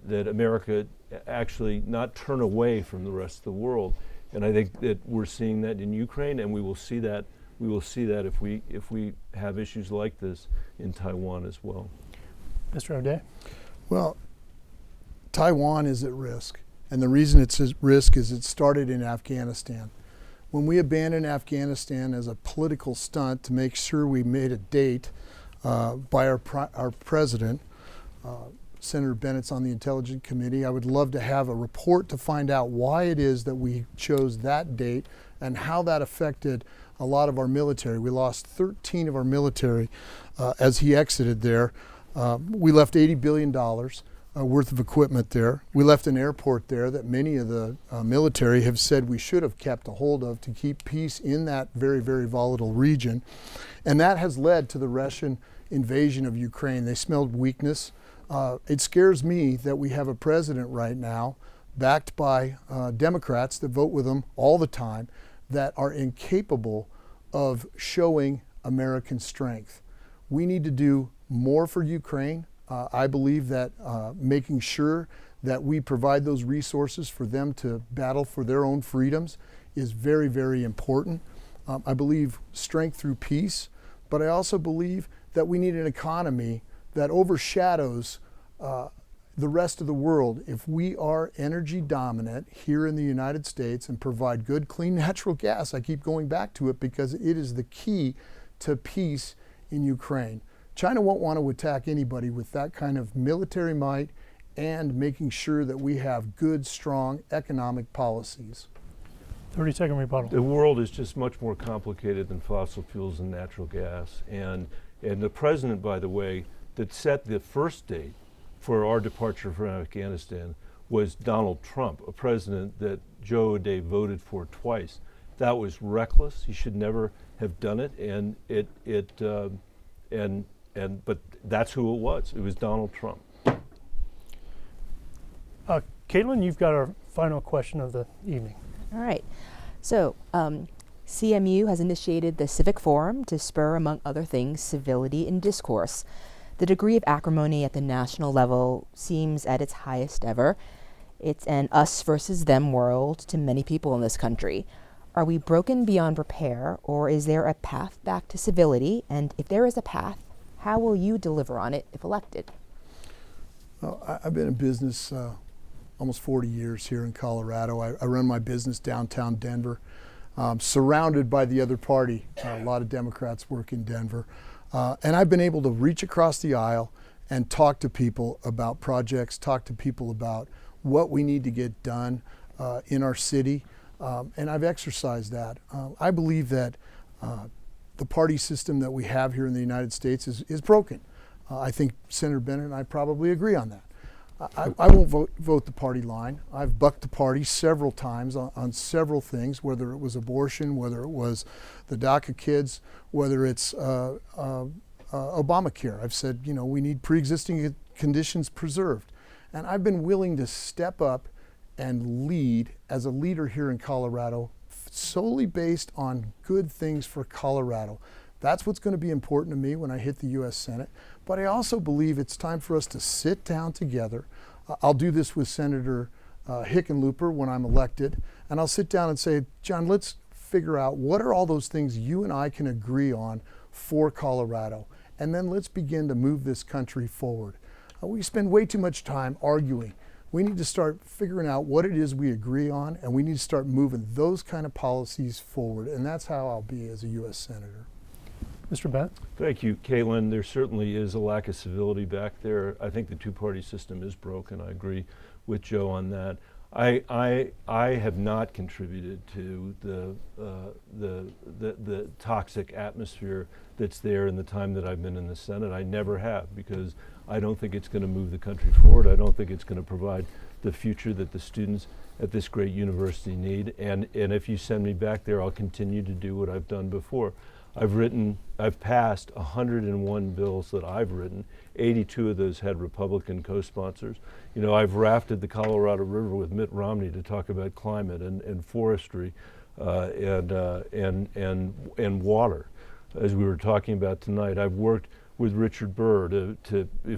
that America actually not turn away from the rest of the world. And I think that we're seeing that in Ukraine, and we will see that if we have issues like this in Taiwan as well. Mr. O'Day? Well, Taiwan is at risk, and the reason it's at risk is it started in Afghanistan. When we abandoned Afghanistan as a political stunt to make sure we made a date by our president, Senator Bennett's on the Intelligence Committee. I would love to have a report to find out why it is that we chose that date and how that affected a lot of our military. We lost 13 of our military as he exited there. We left $80 billion worth of equipment there. We left an airport there that many of the military have said we should have kept a hold of to keep peace in that very, very volatile region. And that has led to the Russian invasion of Ukraine. They smelled weakness. It scares me that we have a president right now, backed by Democrats that vote with them all the time, that are incapable of showing American strength. We need to do more for Ukraine. I believe that making sure that we provide those resources for them to battle for their own freedoms is very, very important. I believe strength through peace, but I also believe that we need an economy that overshadows the rest of the world. If we are energy dominant here in the United States and provide good, clean natural gas, I keep going back to it because it is the key to peace in Ukraine. China won't want to attack anybody with that kind of military might and making sure that we have good, strong economic policies. 30-second rebuttal. The world is just much more complicated than fossil fuels and natural gas. And the president, by the way, that set the first date for our departure from Afghanistan was Donald Trump, a president that Joe O'Day voted for twice. That was reckless. He should never have done it, but that's who it was. It was Donald Trump. Caitlin, you've got our final question of the evening. All right. So, CMU has initiated the Civic Forum to spur, among other things, civility and discourse. The degree of acrimony at the national level seems at its highest ever. It's an us versus them world to many people in this country. Are we broken beyond repair, or is there a path back to civility? And if there is a path, how will you deliver on it if elected? Well, I've been in business almost 40 years here in Colorado. I run my business downtown Denver, surrounded by the other party. A lot of Democrats work in Denver. And I've been able to reach across the aisle and talk to people about projects, talk to people about what we need to get done in our city. And I've exercised that. I believe that the party system that we have here in the United States is broken. I think Senator Bennett and I probably agree on that. I won't vote the party line. I've bucked the party several times on several things, whether it was abortion, whether it was the DACA kids, whether it's Obamacare. I've said, you know, we need pre-existing conditions preserved. And I've been willing to step up and lead as a leader here in Colorado, solely based on good things for Colorado. That's what's going to be important to me when I hit the U.S. Senate. But I also believe it's time for us to sit down together. I'll do this with Senator Hickenlooper when I'm elected, and I'll sit down and say, John, let's figure out what are all those things you and I can agree on for Colorado, and then let's begin to move this country forward. We spend way too much time arguing. We need to start figuring out what it is we agree on, and we need to start moving those kind of policies forward, and that's how I'll be as a U.S. Senator. Mr. Bennett? Thank you, Caitlin. There certainly is a lack of civility back there. I think the two-party system is broken. I agree with Joe on that. I have not contributed to the toxic atmosphere that's there in the time that I've been in the Senate. I never have, because I don't think it's going to move the country forward. I don't think it's going to provide the future that the students at this great university need. And if you send me back there, I'll continue to do what I've done before. I've passed 101 bills that I've written. 82 of those had Republican co-sponsors. You know, I've rafted the Colorado River with Mitt Romney to talk about climate and forestry and water, as we were talking about tonight. I've worked with Richard Burr,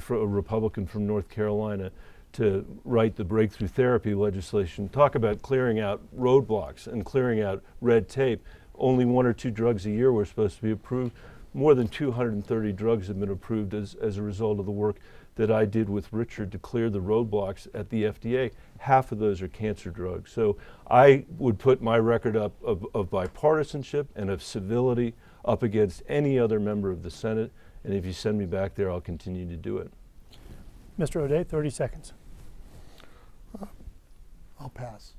for a Republican from North Carolina, to write the breakthrough therapy legislation, talk about clearing out roadblocks and clearing out red tape. Only 1 or 2 drugs a year were supposed to be approved. More than 230 drugs have been approved as a result of the work that I did with Richard to clear the roadblocks at the FDA. Half of those are cancer drugs. So I would put my record up of bipartisanship and of civility up against any other member of the Senate. And if you send me back there, I'll continue to do it. Mr. O'Day, 30 seconds. I'll pass.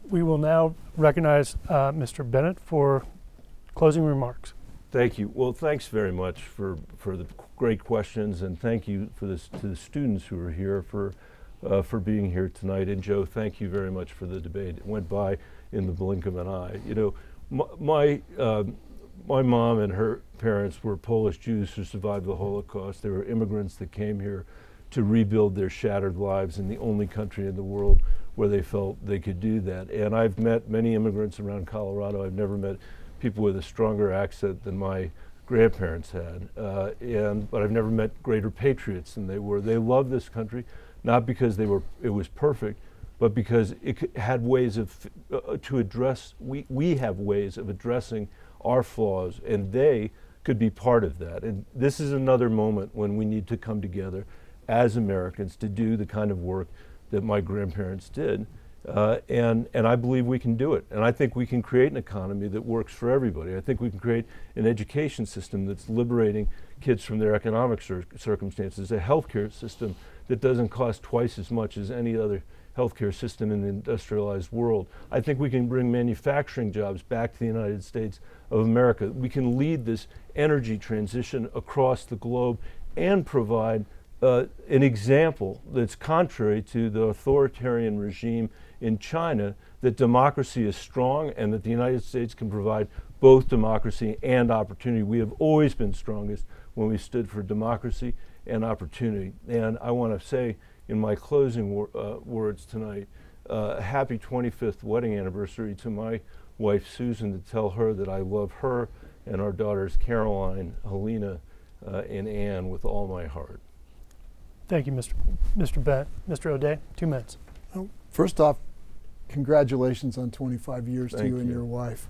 We will now recognize Mr. Bennett for closing remarks. Thank you. Well, thanks very much for the great questions, and thank you to the students who are here for being here tonight. And Joe, thank you very much for the debate. It went by in the blink of an eye. You know, my mom and her parents were Polish Jews who survived the Holocaust. They were immigrants that came here to rebuild their shattered lives in the only country in the world where they felt they could do that. And I've met many immigrants around Colorado. I've never met people with a stronger accent than my grandparents had. But I've never met greater patriots than they were. They loved this country, not because it was perfect, but because it had ways to address, we have ways of addressing our flaws, and they could be part of that. And this is another moment when we need to come together as Americans to do the kind of work that my grandparents did. And I believe we can do it. And I think we can create an economy that works for everybody. I think we can create an education system that's liberating kids from their economic circumstances, a healthcare system that doesn't cost twice as much as any other healthcare system in the industrialized world. I think we can bring manufacturing jobs back to the United States of America. We can lead this energy transition across the globe and provide an example that's contrary to the authoritarian regime in China, that democracy is strong and that the United States can provide both democracy and opportunity. We have always been strongest when we stood for democracy and opportunity. And I want to say in my closing words tonight, happy 25th wedding anniversary to my wife Susan, to tell her that I love her and our daughters Caroline, Helena, and Anne with all my heart. Thank you, Mr. Bennett. Mr. O'Day, 2 minutes. Well, first off, congratulations on 25 years to Thank you and you. your wife.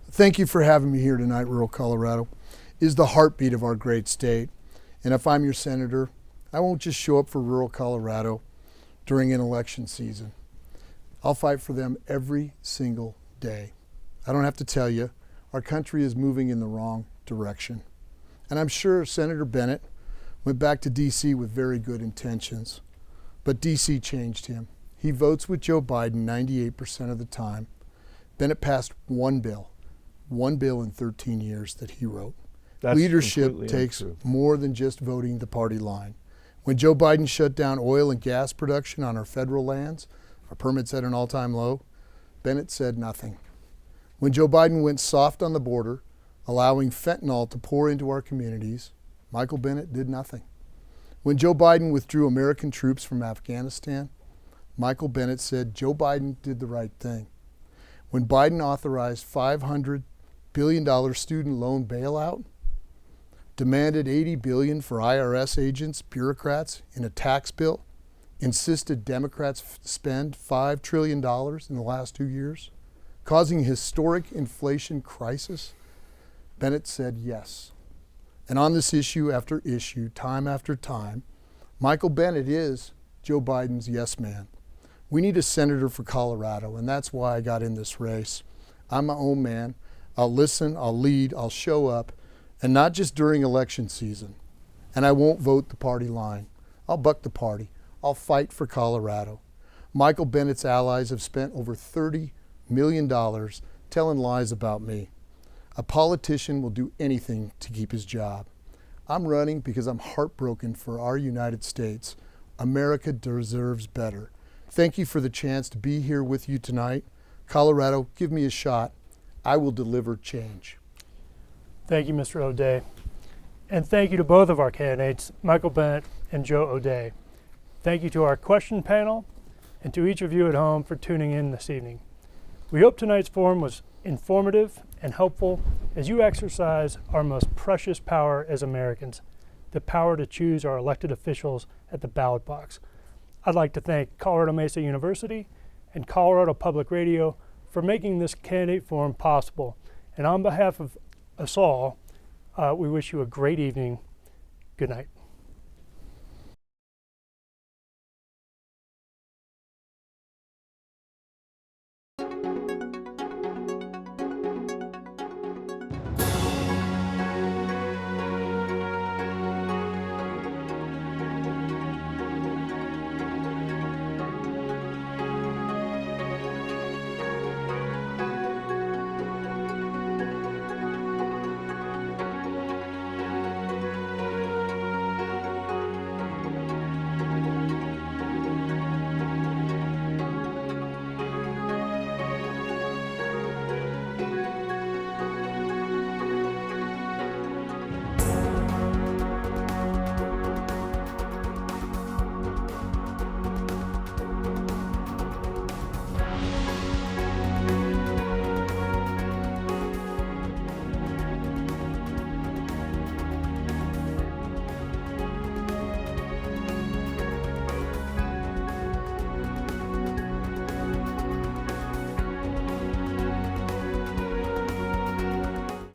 Thank you for having me here tonight. Rural Colorado is the heartbeat of our great state. And if I'm your senator, I won't just show up for rural Colorado during an election season. I'll fight for them every single day. I don't have to tell you, our country is moving in the wrong direction. And I'm sure Senator Bennett went back to D.C. with very good intentions, but D.C. changed him. He votes with Joe Biden 98% of the time. Bennett passed one bill in 13 years that he wrote. That's Leadership completely takes untrue. more than just voting the party line. When Joe Biden shut down oil and gas production on our federal lands, our permits at an all-time low, Bennett said nothing. When Joe Biden went soft on the border, allowing fentanyl to pour into our communities, Michael Bennett did nothing. When Joe Biden withdrew American troops from Afghanistan, Michael Bennett said Joe Biden did the right thing. When Biden authorized $500 billion student loan bailout, demanded $80 billion for IRS agents, bureaucrats in a tax bill, insisted Democrats spend $5 trillion in the last 2 years, causing a historic inflation crisis, Bennett said yes. And on this issue after issue, time after time, Michael Bennett is Joe Biden's yes man. We need a senator for Colorado, and that's why I got in this race. I'm my own man. I'll listen, I'll lead, I'll show up, and not just during election season. And I won't vote the party line. I'll buck the party. I'll fight for Colorado. Michael Bennett's allies have spent over $30 million telling lies about me. A politician will do anything to keep his job. I'm running because I'm heartbroken for our United States. America deserves better. Thank you for the chance to be here with you tonight. Colorado, give me a shot. I will deliver change. Thank you, Mr. O'Day. And thank you to both of our candidates, Michael Bennett and Joe O'Day. Thank you to our question panel and to each of you at home for tuning in this evening. We hope tonight's forum was informative and helpful as you exercise our most precious power as Americans, the power to choose our elected officials at the ballot box. I'd like to thank Colorado Mesa University and Colorado Public Radio for making this candidate forum possible. And on behalf of us all, we wish you a great evening. Good night.